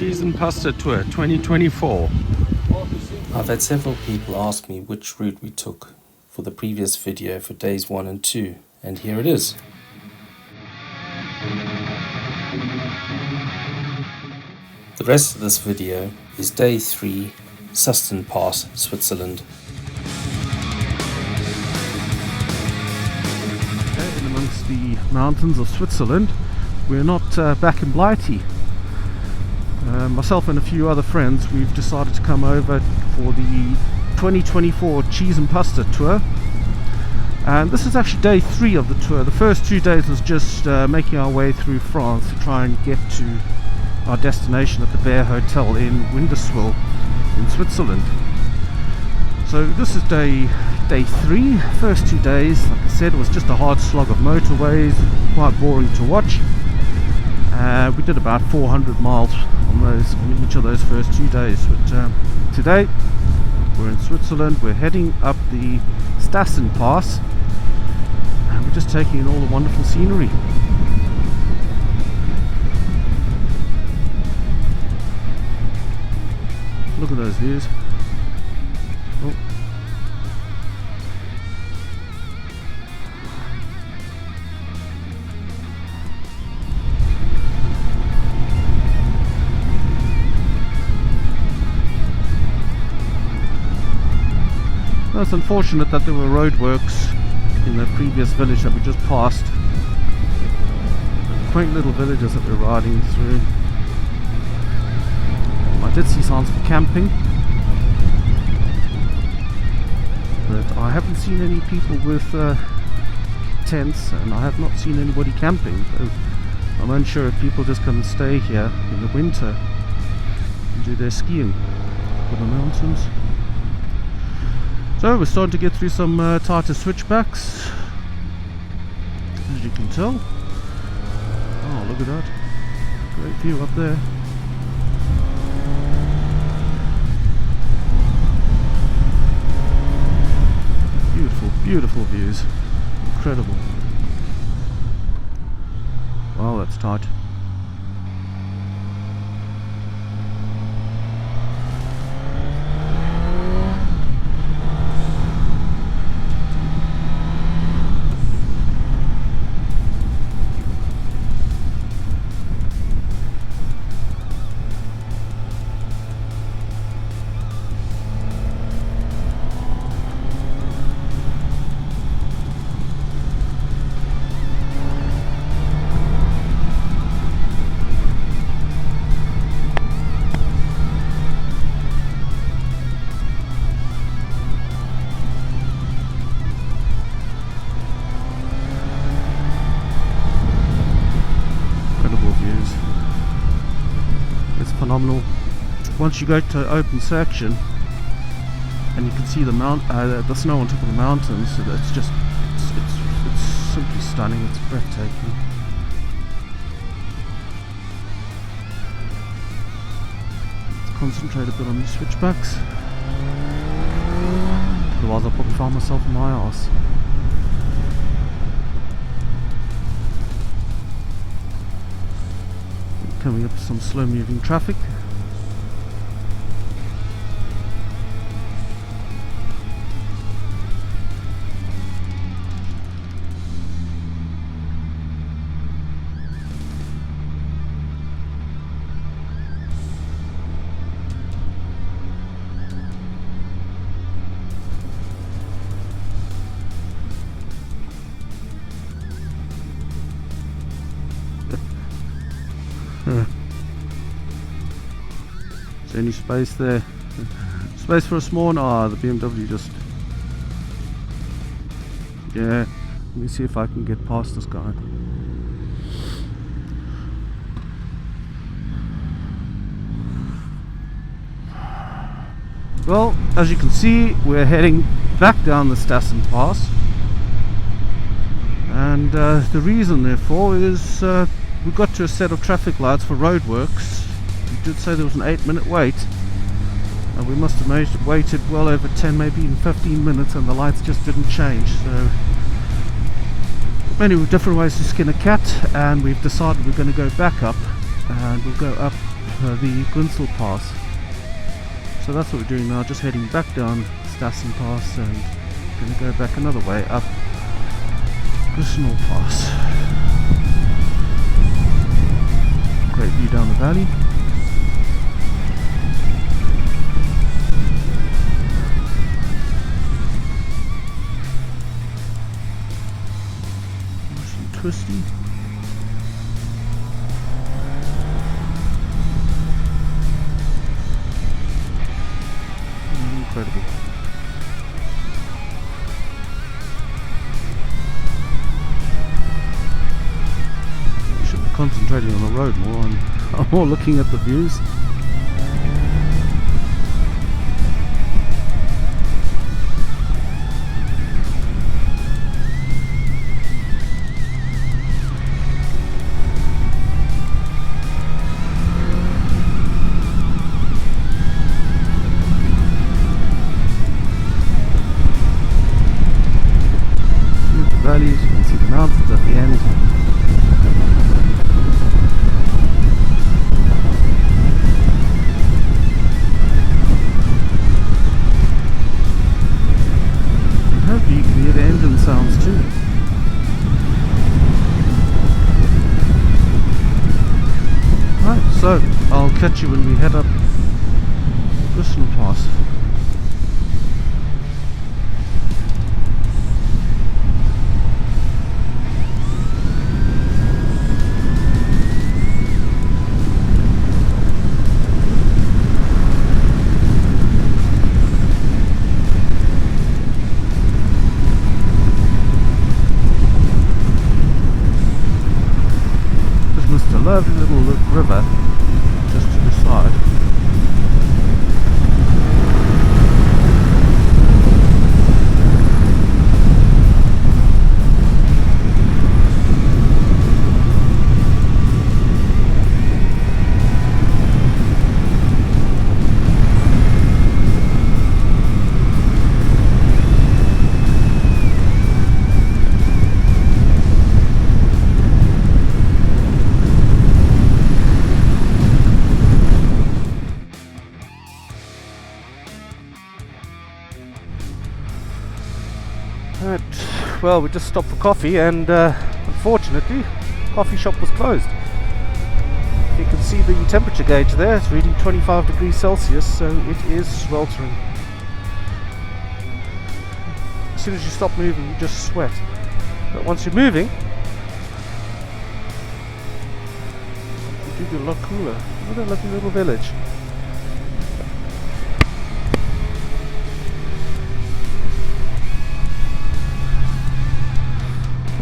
Cheese and Pasta Tour 2024. I've had several people ask me which route we took for the previous video for days 1 and 2, and here it is. The rest of this video is day 3, Susten Pass, Switzerland. In amongst the mountains of Switzerland, we're not back in Blighty. Myself and a few other friends, we've decided to come over for the 2024 Cheese and Pasta Tour. And this is actually day 3 of the tour. The first 2 days was just making our way through France to try and get to our destination at the Bear Hotel in Winterswil in Switzerland. So this is day 3. First 2 days, like I said, it was just a hard slog of motorways, quite boring to watch. We did about 400 miles on each of those first 2 days. But today we're in Switzerland. We're heading up the Susten Pass, and we're just taking in all the wonderful scenery. Look at those views. Oh. Well, it's unfortunate that there were roadworks in the previous village that we just passed. Quaint little villages that we're riding through. I did see signs for camping, but I haven't seen any people with tents, and I have not seen anybody camping. So I'm unsure if people just come and stay here in the winter and do their skiing for the mountains. So we're starting to get through some tighter switchbacks, as you can tell. Oh, look at that. Great view up there. Beautiful, beautiful views. Incredible. Wow, that's tight. Phenomenal. Once you go to open section and you can see the snow on top of the mountains, so it's just it's simply stunning. It's breathtaking. Let's concentrate a bit on these switchbacks, otherwise I'll probably find myself in my arse. Coming up to some slow moving traffic. Is there any space there? Space for a small one? Ah, the BMW just... Yeah, let me see if I can get past this guy. Well, as you can see, we're heading back down the Susten Pass. And the reason therefore is we got to a set of traffic lights for roadworks. We did say there was an 8-minute wait, and we must have waited well over 10, maybe even 15 minutes, and the lights just didn't change. So many different ways to skin a cat, and we've decided we're going to go back up, and we'll go up the Granite Pass. So that's what we're doing now, just heading back down Susten Pass and going to go back another way up Granite Pass. Great view down the valley. Nice and twisty. Incredible. I should be concentrating on the road more. I'm more looking at the views. Valleys, you can see the mountains at the end. And hopefully you can hear the engine sounds too. Right, so I'll catch you when we head up Granite Pass. Lovely little river just to the side. Right, well, we just stopped for coffee and unfortunately the coffee shop was closed. You can see the temperature gauge there, it's reading 25 degrees Celsius, so it is sweltering. As soon as you stop moving you just sweat, but once you're moving you do get a lot cooler. Look at that lovely little village.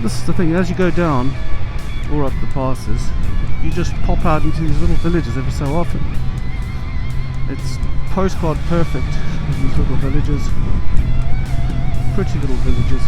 This is the thing, as you go down or up the passes, you just pop out into these little villages every so often. It's postcard perfect, these little villages. Pretty little villages.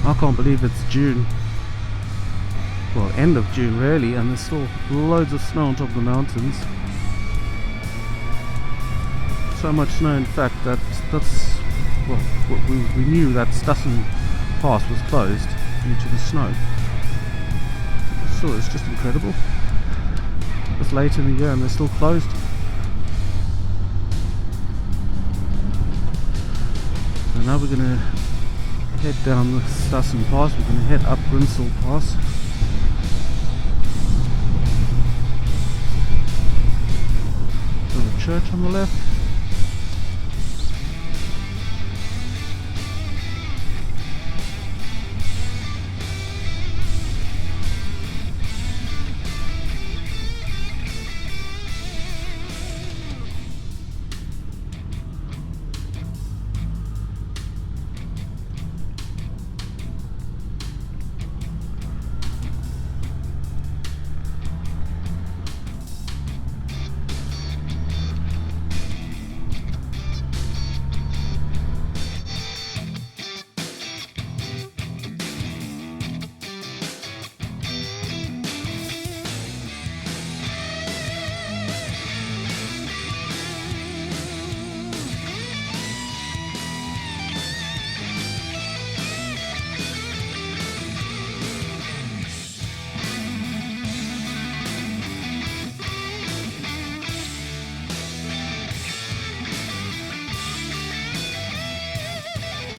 I can't believe it's June, well, end of June really, and there's still loads of snow on top of the mountains. So much snow, in fact, that's well, we knew that Susten Pass was closed due to the snow. So it's just incredible. It's late in the year and they're still closed. So now we're going to head down the Susten Pass. We're going to head up Meixsell Pass. There's a church on the left.